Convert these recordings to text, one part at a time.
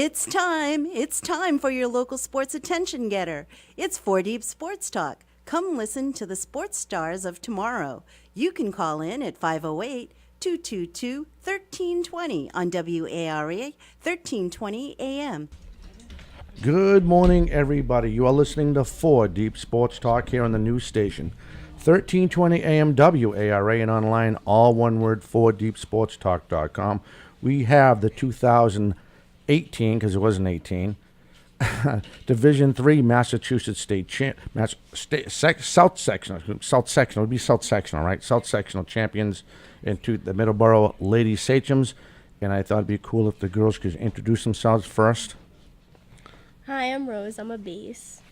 It's time. It's time for your local sports attention getter. It's 4 Deep Sports Talk. Come listen to the sports stars of tomorrow. You can call in at 508-222-1320 on WARA 1320 AM. Good morning, everybody. You are listening to 4 Deep Sports Talk here on the news station. 1320 AM WARA and online, all one word, 4deepsportstalk.com. We have the 2018, because it wasn't 18, Division III Massachusetts South Sectional. It would be South Sectional, right? South Sectional champions into the Middleboro Lady Sachems. And I thought it'd be cool if the girls could introduce themselves first. Hi, I'm Rose. I'm a base.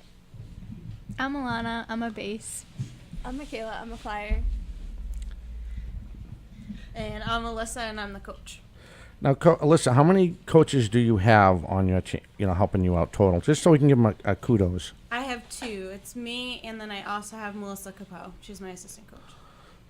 I'm Alana. I'm a base. I'm Michaela. I'm a flyer. And I'm Alyssa, and I'm the coach. Now, Alyssa, how many coaches do you have on your team, helping you out total? Just so we can give them a kudos. I have two. It's me, and then I also have Melissa Capo. She's my assistant coach.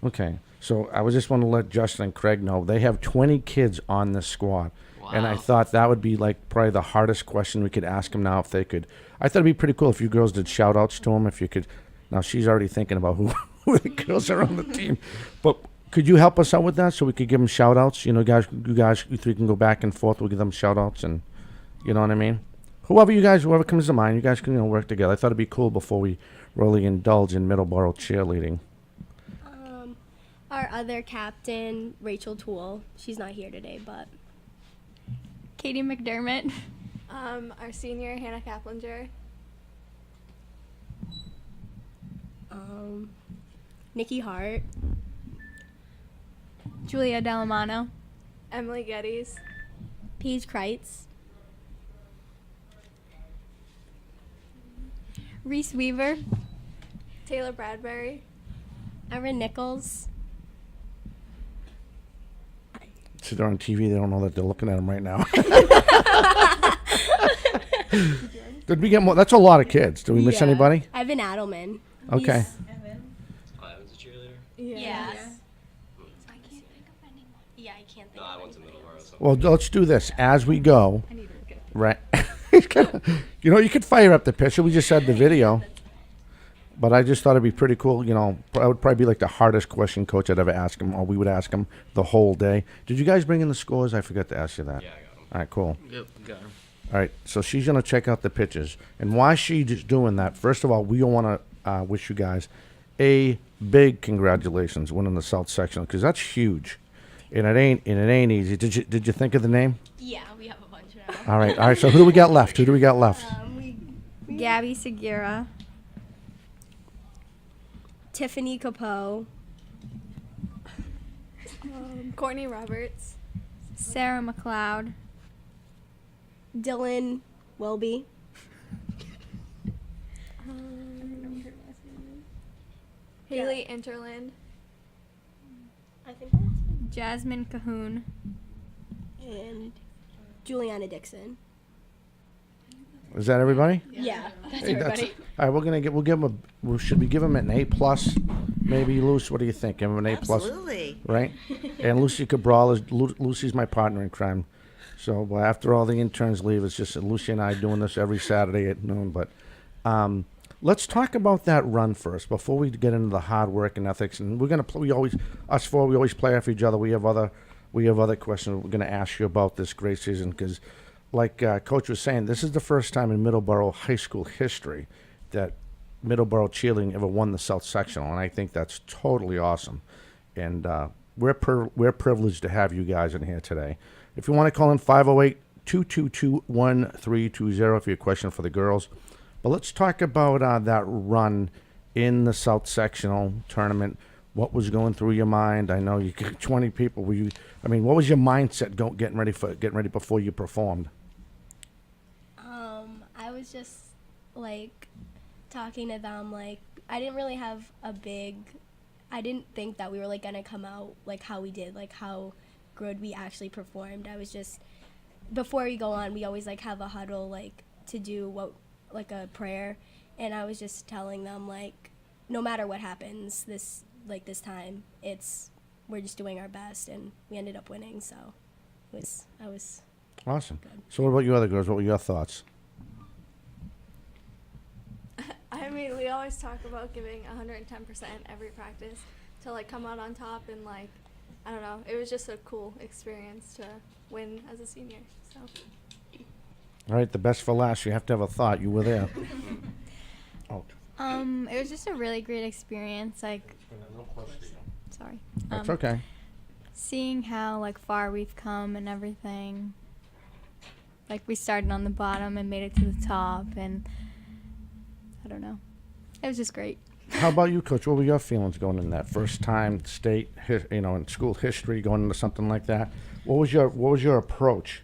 Okay, so I was just want to let Justin and Craig know they have 20 kids on this squad. Wow. And I thought that would be probably the hardest question we could ask them now if they could. I thought it'd be pretty cool if you girls did shout outs to them, if you could. Now she's already thinking about who the girls are on the team. But could you help us out with that so we could give them shout outs? You three can go back and forth. We'll give them shout outs and you know what I mean? Whoever comes to mind, you guys can work together. I thought it'd be cool before we really indulge in Middleboro cheerleading. Our other captain, Rachel Toole. She's not here today, but Katie McDermott. Our senior, Hannah Kaplinger. Nikki Hart. Julia Delamano. Emily Geddes. Paige Kreitz. Reese Weaver. Taylor Bradbury. Erin Nichols. So they're on TV. They don't know that they're looking at them right now. Did we get more? That's a lot of kids. Did we miss anybody? Evan Adelman. Okay. Evan's a cheerleader? Yes. I can't think of anyone. Yeah, I can't think No, I of went to anyone. Middleboro. So. Well, let's do this as we go. Right. You could fire up the picture. We just had the video. But I just thought it'd be pretty cool. I would probably be like the hardest question coach I'd ever ask him, or we would ask him the whole day. Did you guys bring in the scores? I forgot to ask you that. Yeah, I got them. All right, cool. Yep, got them. All right, so she's going to check out the pictures. And while she's doing that, first of all, we want to wish you guys a big congratulations winning the South Sectional, because that's huge. And it ain't easy. Did you think of the name? Yeah, we have a bunch now. All right, so who do we got left? Gabby Segura. Tiffany Capo. Courtney Roberts. Sarah McLeod. Dylan Welby. Haley Interland. I think that's Jasmine Cahoon. and Juliana Dixon. Is that everybody? Yeah, that's Hey, everybody. All right, should we give him an A+? Maybe, Luce, what do you think? Give him an A+? Absolutely. Right? And Lucy Cabral Lucy's my partner in crime. So after all the interns leave, it's just Lucy and I doing this every Saturday at noon. But let's talk about that run first before we get into the hard work and ethics. And we're gonna we always play off each other. We have other questions we're gonna ask you about this great season, because, like Coach was saying, this is the first time in Middleboro high school history that Middleboro Cheerleading ever won the South Sectional, and I think that's totally awesome. And we're privileged to have you guys in here today. If you want to call in, 508-222-1320 if you have a question for the girls. But let's talk about that run in the South Sectional tournament. What was going through your mind? I know you got 20 people. What was your mindset getting ready before you performed? I was just talking to them. I didn't really have I didn't think that we were gonna come out how we did, how good we actually performed. I was just, before we go on, we always have a huddle to do a prayer, and I was just telling them no matter what happens this time, we're just doing our best, and we ended up winning. So I was Awesome. So what about you other girls? What were your thoughts? I mean, we always talk about giving 110% every practice to like come out on top, and like, I don't know, it was just a cool experience to win as a senior. So All right, the best for last. You have to have a thought. You were there. Oh. It was just a really great experience. Like, sorry. That's okay. Seeing how like far we've come and everything. Like we started on the bottom and made it to the top, and I don't know. It was just great. How about you, Coach? What were your feelings going in that first time state, in school history, going into something like that? What was your approach?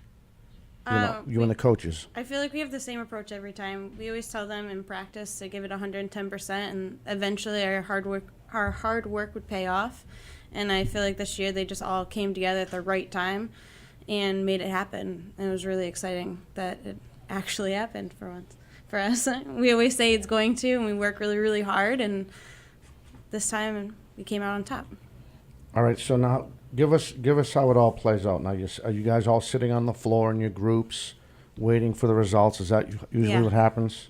You and the coaches. I feel like we have the same approach every time. We always tell them in practice to give it 110%, and eventually our hard work would pay off. And I feel like this year they just all came together at the right time and made it happen. And it was really exciting that it actually happened for once. For us, we always say it's going to, and we work really, really hard. And this time we came out on top. All right, so now give us how it all plays out. Now, are you guys all sitting on the floor in your groups, waiting for the results? Is that usually Yeah. what happens?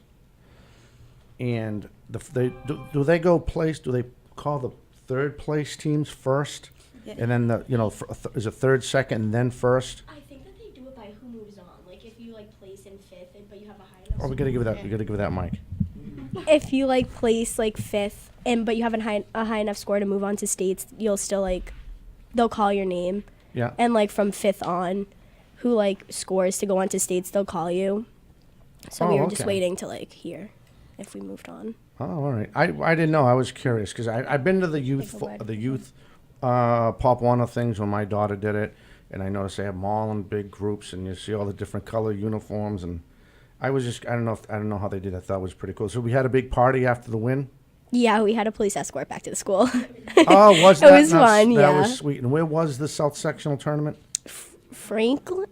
And do they go place? Do they call the third place teams first, Yeah. and then is it third, second, and then first? I think that they do it by who moves on. Like if you like place in fifth, but you have a high enough. Oh, we gotta give that mic. If you like place like fifth, but you have a high enough score to move on to states, you'll still like, they'll call your name, Yeah. and like from fifth on, who like scores to go on to states, they'll call you. So we Oh, were just okay. waiting to like hear if we moved on. Oh, all right. I didn't know. I was curious because I've been to the youth Pop Warner things when my daughter did it, and I noticed they have them all in big groups, and you see all the different color uniforms, and I don't know how they did. I thought it was pretty cool. So we had a big party after the win. Yeah, we had a police escort back to the school. Oh, was that? It was fun, That yeah. was sweet. And where was the South Sectional tournament? Franklin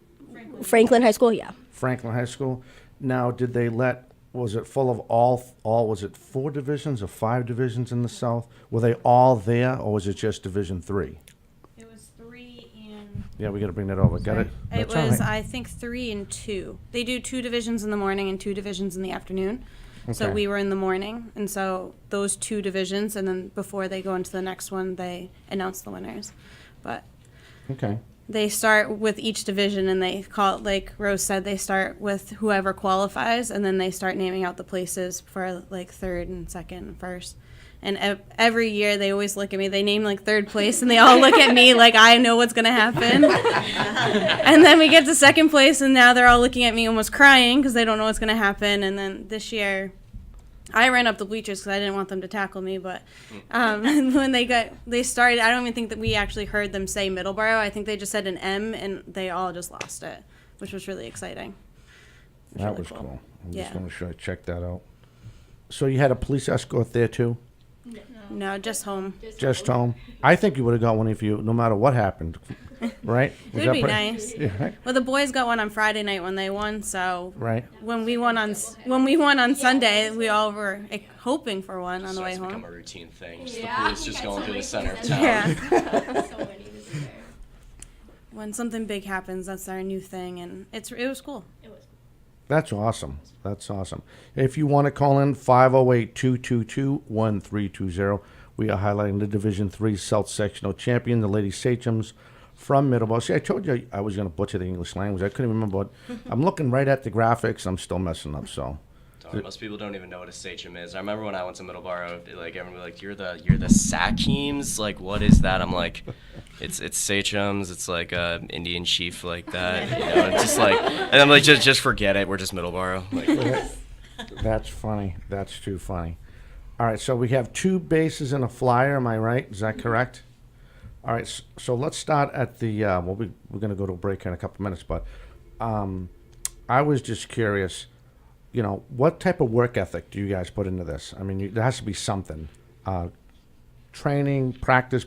High School, yeah. Franklin High School. Now, was it full of was it 4 divisions or 5 divisions in the South? Were they all there, or was it just Division 3? It was 3 and Yeah, we got to bring that over. Got it? it That's all was right. I think 3 and 2. They do 2 divisions in the morning and 2 divisions in the afternoon. So Okay. we were in the morning, and so those 2 divisions, and then before they go into the next one, they announce the winners. But Okay. they start with each division, and they call it, like Rose said, they start with whoever qualifies, and then they start naming out the places for like third and second and first. And every year they always look at me. They name like third place, and they all look at me like I know what's gonna happen. And then we get to second place, and now they're all looking at me almost crying because they don't know what's gonna happen. And then this year, I ran up the bleachers because I didn't want them to tackle me. But when they started, I don't even think that we actually heard them say Middleboro. I think they just said an M, and they all just lost it, which was really exciting. It That really was cool. I'm Yeah. just going to check that out. So you had a police escort there too? No, just home. Just home? I think you would have got one if you, no matter what happened, right? Was It that would be pretty- nice. Yeah, right? Well, the boys got one on Friday night when they won, so Right. when we won on Sunday, we all were hoping for one on the way Starts to become home. a routine thing. Just the police just going through the center of town. Yeah. So many this year. When something big happens, that's our new thing, and it was cool. It was. That's awesome. That's awesome. If you want to call in, 508-222-1320. We are highlighting the Division III South Sectional champion, the Lady Sachems from Middleborough. See, I told you I was going to butcher the English language. I couldn't remember. But I'm looking right at the graphics. I'm still messing up, so. Most people don't even know what a sachem is. I remember when I went to Middleborough, like everyone would be like, "You're the Sachems? Like, what is that?" I'm like, "It's sachems. It's like a Indian chief like that. You know, it's just like." And I'm like, "Just forget it. We're just Middleborough." Like, That's funny. That's too funny. All right, so we have 2 bases and a flyer. Am I right? Is that correct? All right, so let's start at the. We're going to go to a break in a couple minutes, but I was just curious. You know, what type of work ethic do you guys put into this? I mean, there has to be something. Training, practice.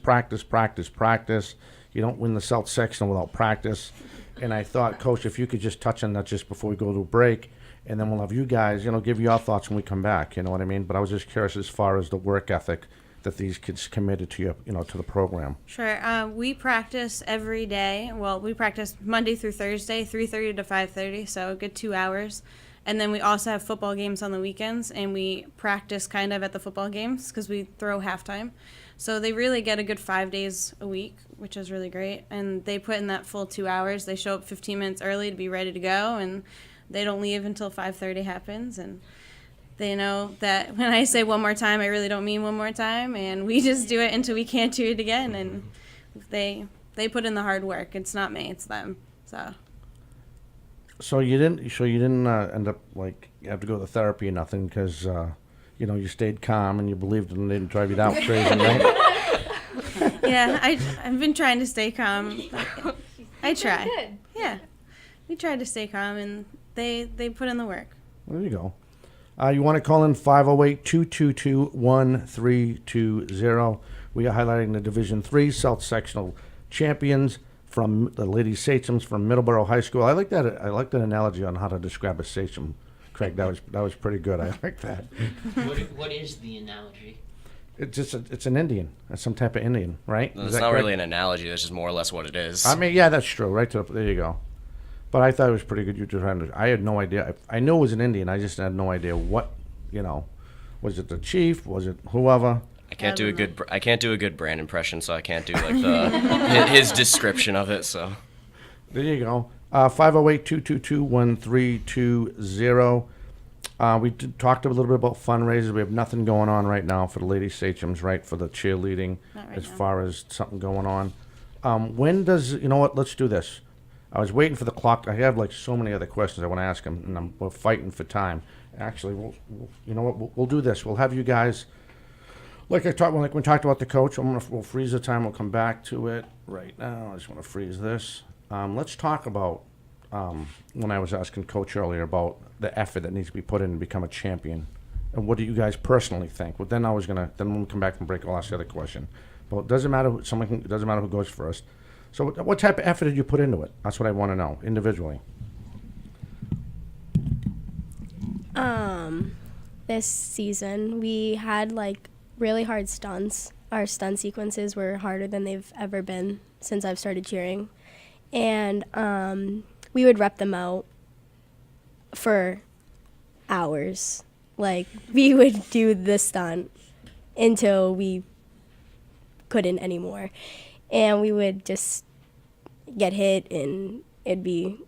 You don't win the South Sectional without practice. And I thought, Coach, if you could just touch on that just before we go to a break, and then we'll have you guys, give your thoughts when we come back. You know what I mean? But I was just curious as far as the work ethic that these kids committed to to the program? Sure. We practice every day. Well, we practice Monday through Thursday, 3:30 to 5:30, so a good 2 hours. And then we also have football games on the weekends, and we practice kind of at the football games because we throw halftime. So they really get a good 5 days a week, which is really great. And they put in that full 2 hours. They show up 15 minutes early to be ready to go, and they don't leave until 5:30 happens. And they know that when I say one more time, I really don't mean one more time. And we just do it until we can't do it again. And they put in the hard work. It's not me, it's them. So you didn't end up like you have to go to therapy or nothing because you stayed calm and you believed and they didn't drive you that crazy, right? Yeah, I've been trying to stay calm. I try. Good. Yeah, we tried to stay calm, and they put in the work. There you go. You want to call in 508-222-1320. We are highlighting the Division III South Sectional champions from the Lady Sachems from Middleboro High School. I like that. I like that analogy on how to describe a sachem, Craig. That was pretty good. I like that. What is the analogy? It's an Indian. It's some type of Indian, right? It's not really an analogy. That's just more or less what it is. I mean, yeah, that's true. Right there you go. But I thought it was pretty good. You trying to. I had no idea. I knew it was an Indian. I just had no idea what. Was it the chief? Was it whoever? I can't do a good brand impression, so I can't do like his description of it. So there you go. 508-222-1320. We talked a little bit about fundraisers. We have nothing going on right now for the Lady Sachems, right, for the cheerleading, Not as now. far as something going on. When does, you know what, let's do this. I was waiting for the clock. I have like so many other questions I want to ask him, and we're fighting for time. Actually, we'll do this. We'll have you guys, like we talked about the coach, we'll freeze the time. We'll come back to it right now. I just want to freeze this. Let's talk about when I was asking Coach earlier about the effort that needs to be put in to become a champion. And what do you guys personally think? Well, then when we come back from break, I'll ask the other question. But it doesn't matter. It doesn't matter who goes first. So what type of effort did you put into it? That's what I want to know, individually. This season we had like really hard stunts. Our stunt sequences were harder than they've ever been since I've started cheering. And we would rep them out for hours. Like, we would do the stunt until we couldn't anymore. And we would just get hit, and it'd be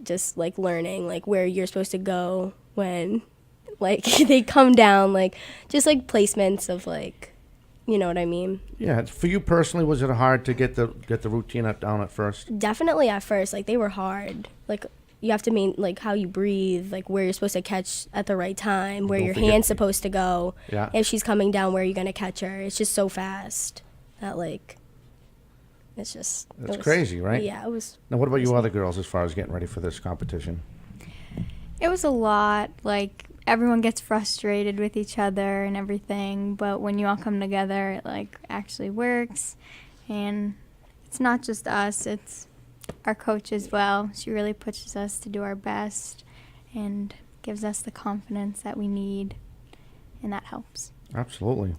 just, like, learning, like, where you're supposed to go when, like, they come down, like, just, like, placements of, like, you know what I mean? Yeah. For you personally, was it hard to get the routine down at first? Definitely at first. Like, they were hard. Like, you have to mean, like, how you breathe, like, where you're supposed to catch at the right time, where Don't your forget- hand's supposed to go. Yeah. If she's coming down, where are you going to catch her? It's just so fast that, like, it's just... it That's was- crazy, right? Yeah, it was... Now, what about you other girls as far as getting ready for this competition? It was a lot. Like, everyone gets frustrated with each other and everything, but when you all come together, it, like, actually works. And it's not just us, it's our coach as well. She really pushes us to do our best and gives us the confidence that we need, and that helps. Absolutely.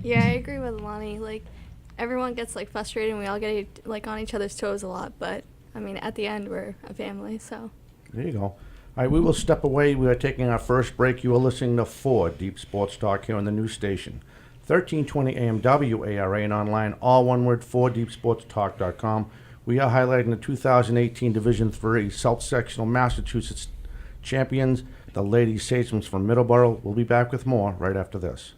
Yeah, I agree with Lonnie. Like, everyone gets, like, frustrated and we all get, like, on each other's toes a lot. But, I mean, at the end, we're a family, so. There you go. All right, we will step away. We are taking our first break. You are listening to 4 Deep Sports Talk here on the new station. 1320 AM WARA and online, all one word, 4deepsportstalk.com. We are highlighting the 2018 Division III South Sectional Massachusetts champions, the Lady Sachems from Middleboro. We'll be back with more right after this.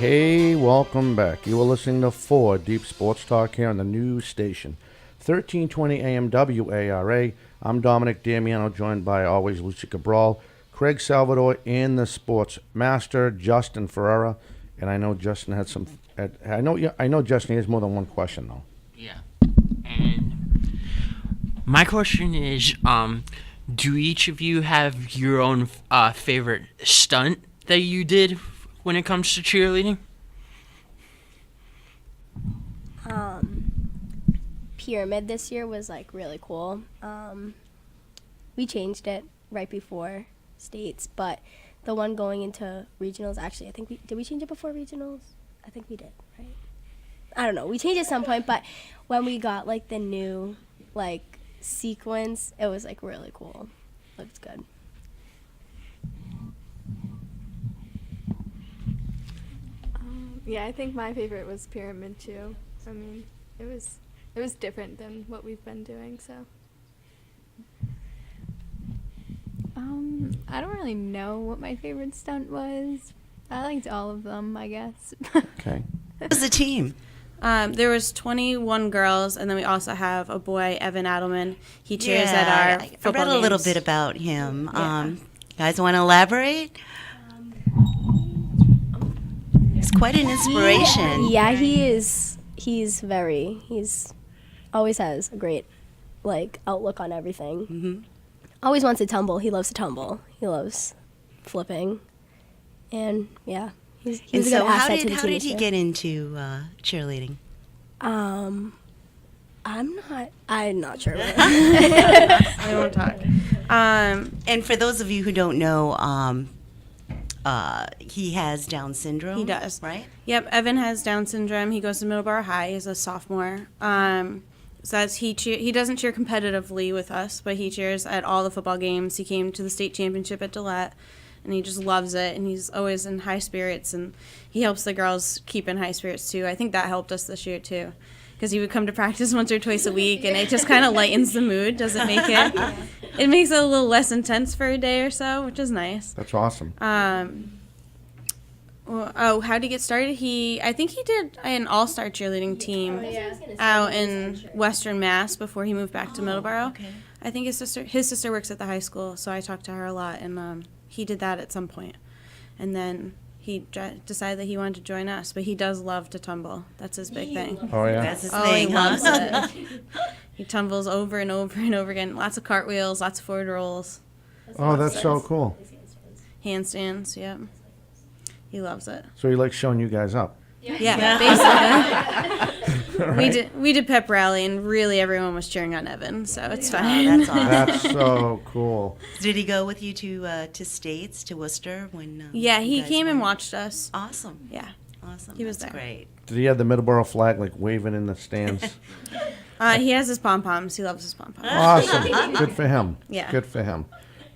Hey, welcome back. You are listening to 4 Deep Sports Talk here on the new station, 1320 AM WARA. I'm Dominic Damiano, joined by always Lucy Cabral, Craig Salvador, and the sports master, Justin Ferreira. And I know Justin had some. I know Justin has more than one question though. Yeah. And my question is, do each of you have your own favorite stunt that you did when it comes to cheerleading? Pyramid this year was like really cool. We changed it right before states, but the one going into regionals, actually, I think did we change it before regionals? I think we did, right? I don't know. We changed it at some point, but when we got like the new like sequence, it was like really cool. Looked good. Yeah, I think my favorite was Pyramid too. I mean, it was different than what we've been doing, so. I don't really know what my favorite stunt was. I liked all of them, I guess. Okay. What was the team? There was 21 girls, and then we also have a boy, Evan Adelman. He cheers at our I football read a little games. bit about him. Yeah. Guys want to elaborate? He's quite an inspiration. Yeah, he is. He's always has a great like outlook on everything. Mm-hmm. Always wants to tumble. He loves to tumble. He loves flipping, and yeah, he's And a good so, asset to the how team did this he year. get into cheerleading? I'm not sure. I won't talk. And for those of you who don't know, he has Down syndrome. He does. right? Yep, Evan has Down syndrome. He goes to Middleboro High. He's a sophomore. So he doesn't cheer competitively with us, but he cheers at all the football games. He came to the state championship at Gillette, and he just loves it. And he's always in high spirits, and he helps the girls keep in high spirits too. I think that helped us this year too, because he would come to practice once or twice a week, and it just kind of lightens the mood. Doesn't make it? It makes it a little less intense for a day or so, which is nice. That's awesome. How did he get started? I think he did an all-star cheerleading team out in Western Mass before he moved back to Middleborough. Okay. I think his sister works at the high school, so I talked to her a lot, and he did that at some point. And then he decided that he wanted to join us, but he does love to tumble. That's his big thing. Oh yeah. That's his Oh, thing, he huh? loves it. He tumbles over and over and over again. Lots of cartwheels, lots of forward rolls, Oh, that's so cool. handstands. Yep. He loves it. So he likes showing you guys up. Yeah, basically. We did pep rally, and really everyone was cheering on Evan, so it's fine. That's awesome. That's so cool. Did he go with you to States, to Worcester when? Yeah, you he guys came and went? watched us. Awesome. Yeah. Awesome. He was That's there. great. Did he have the Middleborough flag like waving in the stands? He has his pom-poms. He loves his pom-poms. Awesome. Good for him. Yeah. Good for him.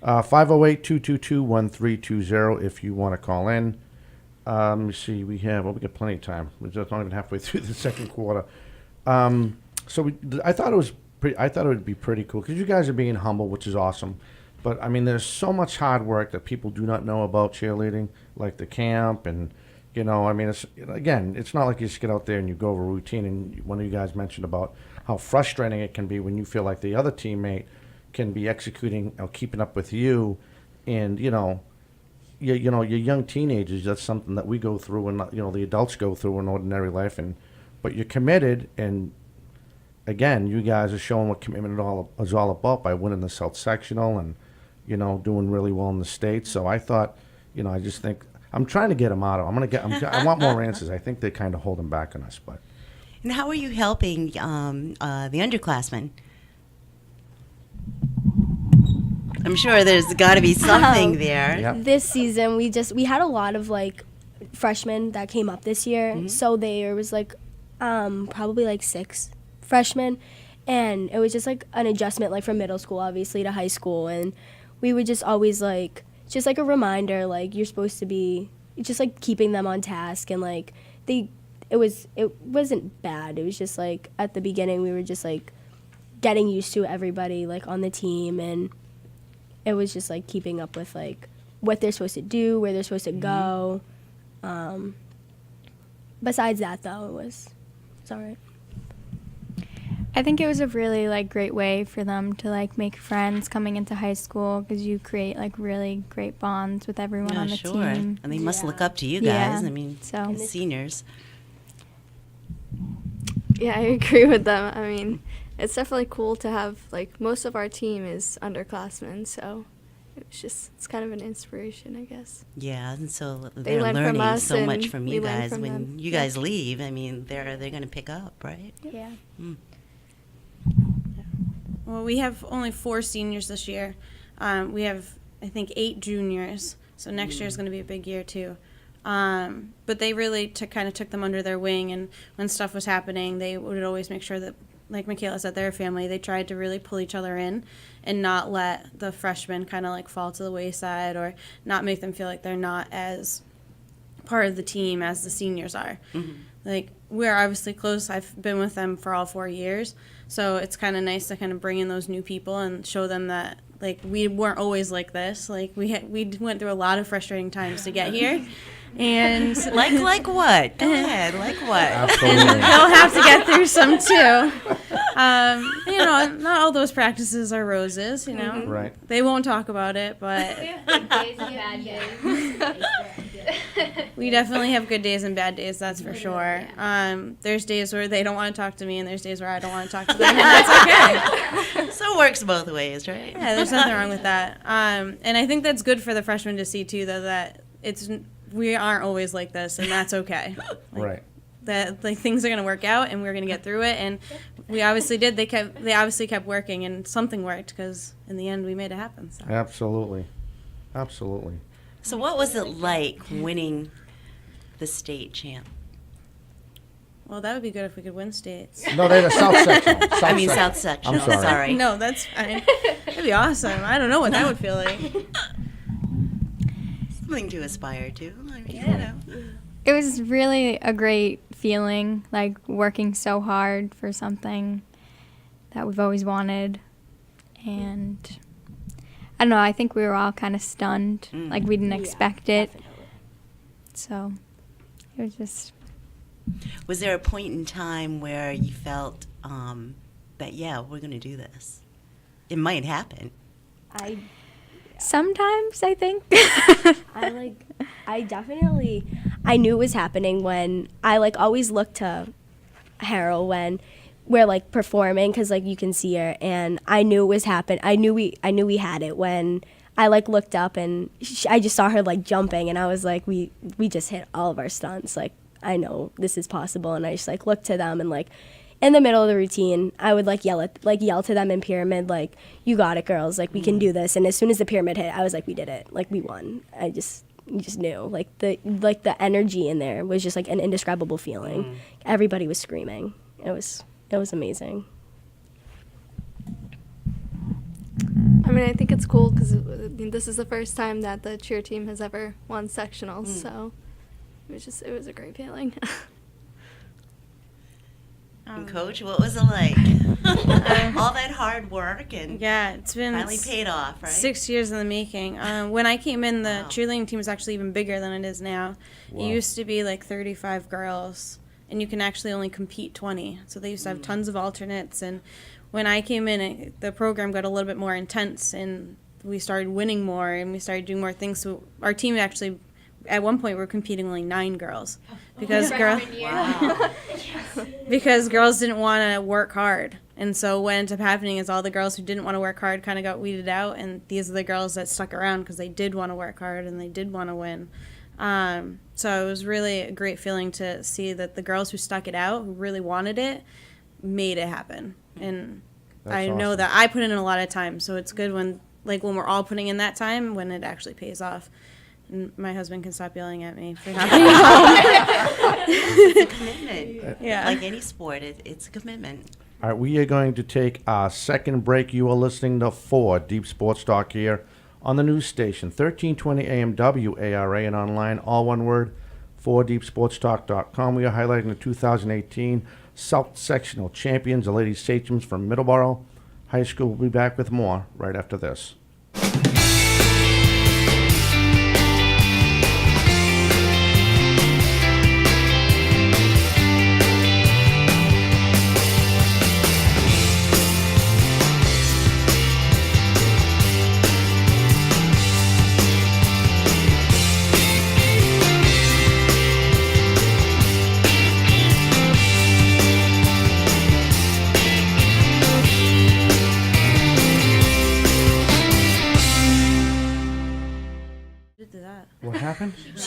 508-222-1320 if you want to call in. Let me see. We got plenty of time. We're just not even halfway through the second quarter. I thought it would be pretty cool because you guys are being humble, which is awesome. But I mean, there's so much hard work that people do not know about cheerleading, like the camp, and I mean, it's not like you just get out there and you go over a routine. And one of you guys mentioned about how frustrating it can be when you feel like the other teammate can be executing or keeping up with you, and your young teenagers. That's something that we go through, and the adults go through in ordinary life. But you're committed, and again, you guys are showing what commitment is all about by winning the South Sectional and doing really well in the state. So I thought, I just think I'm trying to get them out of. I want more answers. I think they kind of hold them back on us, but. And how are you helping the underclassmen? I'm sure there's got to be something there. Yep. This season, we had a lot of like freshmen that came up this year. So there was like probably like 6 freshmen, and it was just like an adjustment like from middle school obviously to high school, and we would just always like just like a reminder like you're supposed to be just like keeping them on task, and like it wasn't bad. It was just like at the beginning we were just like getting used to everybody like on the team, and it was just like keeping up with like what they're supposed to do, where they're supposed to go. besides that, though, it's all right. I think it was a really great way for them to make friends coming into high school, because you create really great bonds with everyone on the team. And they must look up to you Yeah. guys. I mean, So- seniors. Yeah, I agree with them. I mean, it's definitely cool to have, most of our team is underclassmen, so it's kind of an inspiration, I guess. Yeah, and so They they're learn from learning us so much and from we you learn guys. from When them. you Yeah. guys leave, I mean, they're going to pick up, right? Yeah. Well, we have only 4 seniors this year. We have, I think, 8 juniors. So next year is going to be a big year too. But they really kind of took them under their wing, and when stuff was happening, they would always make sure that, like Michaela said, their family, they tried to really pull each other in and not let the freshmen kind of fall to the wayside, or not make them feel like they're not as part of the team as the seniors are. We're obviously close. I've been with them for all 4 years, so it's kind of nice to kind of bring in those new people and show them that we weren't always like this. We went through a lot of frustrating times to get here, and Like what? Go ahead. Like what? Absolutely. they'll have to get through some too. Not all those practices are roses. Right. They won't talk about it, but we definitely have good days and bad days, that's for sure. There's days where they don't want to talk to me, and there's days where I don't want to talk to them, and that's okay. So it works both ways, right? Yeah, there's nothing wrong with that. And I think that's good for the freshmen to see too, though, that we aren't always like this, and that's okay. Right. That things are going to work out, and we're going to get through it, and we obviously did. They obviously kept working, and something worked, because in the end we made it happen. So. Absolutely. Absolutely. So what was it like winning the state champ? Well, that would be good if we could win states. No, they're the South Section. South Section. I'm sorry. Sorry. No, that's fine. That'd be awesome. I don't know what that would feel like. Something to aspire to. I mean, It was really a great feeling, working so hard for something that we've always wanted. And I don't know, I think we were all kind of stunned. We didn't expect it. So it was just... Was there a point in time where you felt that, we're going to do this? It might happen. Sometimes, I think. I knew it was happening when I always looked to Harold when we're performing, because you can see her, and I knew it was happening. I knew we had it when I looked up, and I just saw her jumping, and I was we just hit all of our stunts. I know this is possible, and I just looked to them, and in the middle of the routine, I would yell to them in pyramid, you got it, girls, we can do this. And as soon as the pyramid hit, I was we did it, we won. You just knew, the energy in there was just an indescribable feeling. Everybody was screaming. It was amazing. I mean, I think it's cool because this is the first time that the cheer team has ever won sectionals, so it was a great feeling. And Coach, what was it like? All that hard work and Yeah, it's been finally paid off, right? 6 years in the making. When I came in, the cheerleading team was actually even bigger than it is now. Wow. It used to be 35 girls, and you can actually only compete 20. So they used to have tons of alternates. And when I came in, the program got a little bit more intense, and we started winning more, and we started doing more things. So our team actually, at one point, we were competing only 9 girls because because girls didn't want to work hard. And so what ended up happening is all the girls who didn't want to work hard kind of got weeded out, and these are the girls that stuck around because they did want to work hard and they did want to win. So it was really a great feeling to see that the girls who stuck it out, who really wanted it, made it happen. And That's I know awesome. that I put in a lot of time, so it's good when we're all putting in that time, when it actually pays off. And my husband can stop yelling at me for not being home. It's a commitment. Yeah. Like any sport, it's a commitment. All right, we are going to take our second break. You are listening to 4 Deep Sports Talk here on the news station, 1320 AM WARA, and online, all one word, 4deepsportstalk.com. We are highlighting the 2018 South Sectional Champions, the Lady Sachems from Middleboro High School. We'll be back with more right after this.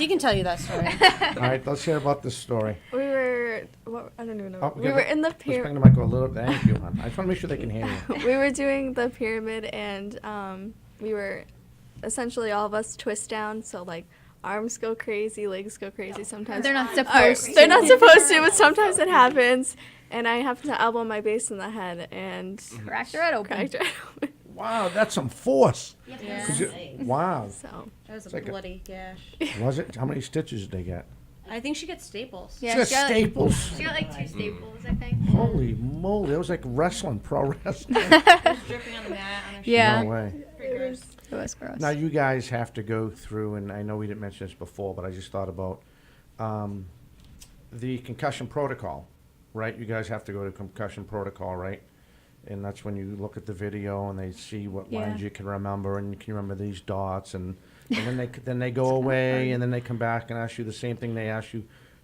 She can tell you that story. All right, let's hear about this story. We were, I don't even know. Oh, We were in the Let's bring pyramid. the mic a little. Thank you, hon. I just want to make sure they can hear you. We were doing the pyramid, and we were essentially all of us twist down. So like arms go crazy, legs go crazy. Sometimes They're not Or- supposed to. They're not supposed to, but sometimes it happens. And I happened to elbow my base in the head and Cracked her head open. cracked it open. Wow, that's some force. Yeah. 'Cause wow. So That was a like a- bloody gash. Was it? How many stitches did they get? I think she gets staples. Yeah, She got she got, staples. she got like 2 staples, I think. Holy moly, it was like wrestling, pro wrestling. Dripping on the mat. On her Yeah. No way. Pretty gross. It was gross. Now you guys have to go through, and I know we didn't mention this before, but I just thought about the concussion protocol, right? You guys have to go to concussion protocol, right? And that's when you look at the video and they see what lines Yeah. you can remember, and you can remember these dots, and then they go away, and then they come back and ask you the same thing they asked you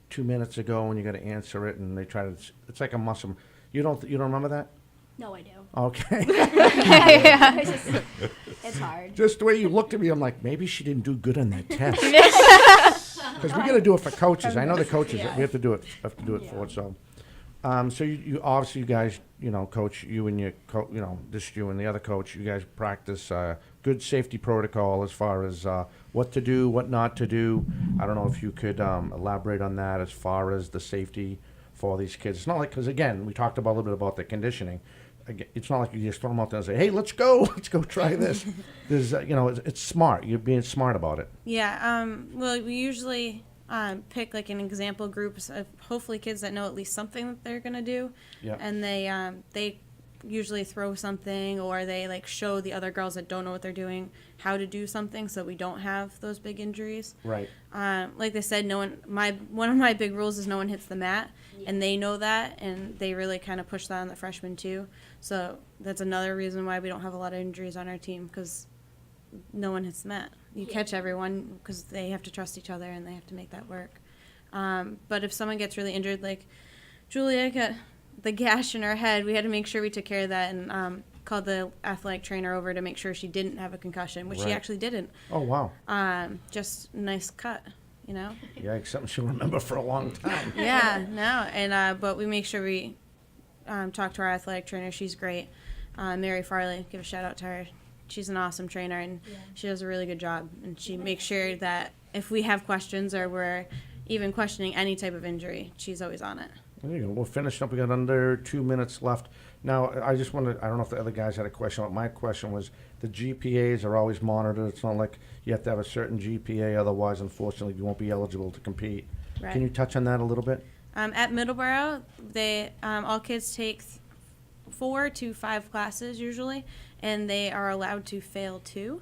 2 minutes ago, and you got to answer it, and they try to. It's like a muscle. You don't remember that? No, I do. Okay. yeah. It's hard. Just the way you looked at me, I'm like, maybe she didn't do good on that test. Because we got to do it for coaches. I know the coaches. We have to do it. For it. So, so you obviously, you guys, coach, you and your just you and the other coach, you guys practice good safety protocol as far as what to do, what not to do. I don't know if you could elaborate on that as far as the safety for these kids. It's not like, because again, we talked about a little bit about the conditioning. It's not like you just throw them out there and say, "Hey, let's go try this." There's, it's smart. You're being smart about it. Yeah. Well, we usually pick like an example groups of hopefully kids that know at least something that they're gonna do. Yeah. And they usually throw something, or they like show the other girls that don't know what they're doing how to do something, so we don't have those big injuries. Right. Like they said, one of my big rules is no one hits the mat, and they know that, and they really kind of push that on the freshmen too. So that's another reason why we don't have a lot of injuries on our team, because no one hits the mat. You catch everyone because they have to trust each other and they have to make that work. But if someone gets really injured, like Julia got the gash in her head, we had to make sure we took care of that and called the athletic trainer over to make sure she didn't have a concussion, which she Right. actually didn't. Oh wow. Just a nice cut, Yeah, it's something she'll remember for a long time. Yeah, no, and but we make sure we talk to our athletic trainer. She's great. Mary Farley, give a shout out to her. She's an awesome trainer, and she does a really good job. And she makes sure that if we have questions or we're even questioning any type of injury, she's always on it. There you go. We're finishing up. We got under 2 minutes left. Now, I just wanted, I don't know if the other guys had a question, but my question was, the GPAs are always monitored. It's not like you have to have a certain GPA, otherwise, unfortunately, you won't be eligible to compete. Right. Can you touch on that a little bit? At Middleboro, they all kids take 4 to 5 classes usually, and they are allowed to fail 2.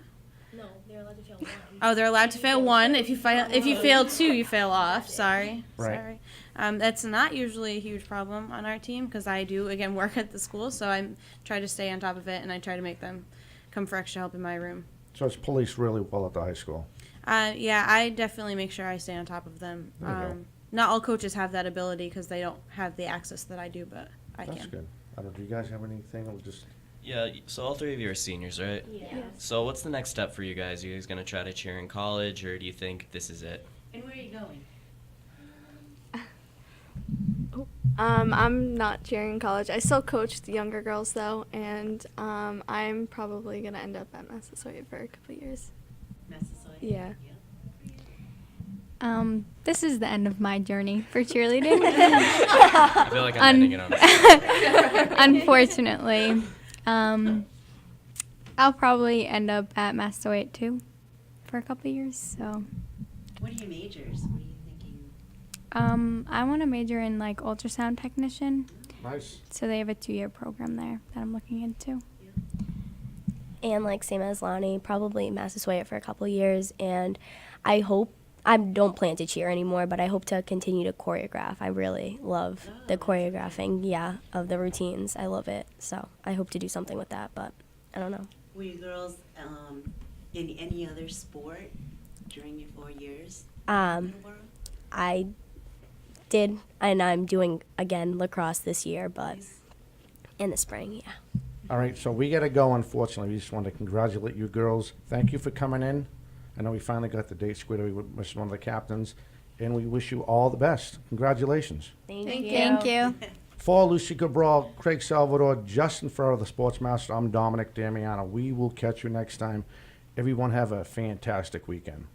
No, they're allowed to fail 1. Oh, they're allowed to fail 1. If you fail 2, you fail off. Sorry. Right. Sorry. That's not usually a huge problem on our team, because I do again work at the school, so I try to stay on top of it, and I try to make them come for extra help in my room. So it's policed really well at the high school. Yeah, I definitely make sure I stay on top of them. There you go. Not all coaches have that ability because they don't have the access that I do, but I That's can. good. I don't. Do you guys have anything? Or just Yeah, so all 3 of you are seniors, right? Yeah. So what's the next step for you guys? Are you guys going to try to cheer in college, or do you think this is it? And where are you going? I'm not cheering in college. I still coach the younger girls though, and I'm probably gonna end up at Massasoit for a couple years. Massasoit? Yeah. This is the end of my journey for cheerleading. I feel like I'm ending it on a Unfortunately. I'll probably end up at Massasoit too for a couple years. So What are your majors? What are you thinking? I want to major in like ultrasound technician. nice. So they have a 2-year program there that I'm looking into. And like same as Lonnie, probably Massasoit for a couple years. And I don't plan to cheer anymore, but I hope to continue to choreograph. I really love the choreographing, of the routines. I love it. So I hope to do something with that, but I don't know. Were you girls in any other sport during your 4 years? Middleboro? I did, and I'm doing again lacrosse this year, but in the spring, All right, so we got to go, unfortunately. We just want to congratulate you girls. Thank you for coming in. I know we finally got the date squared away with one of the captains, and we wish you all the best. Congratulations. Thank you. Thank you. For Lucy Cabral, Craig Salvador, Justin Farrell, the Sportsmaster, I'm Dominic Damiano. We will catch you next time. Everyone have a fantastic weekend.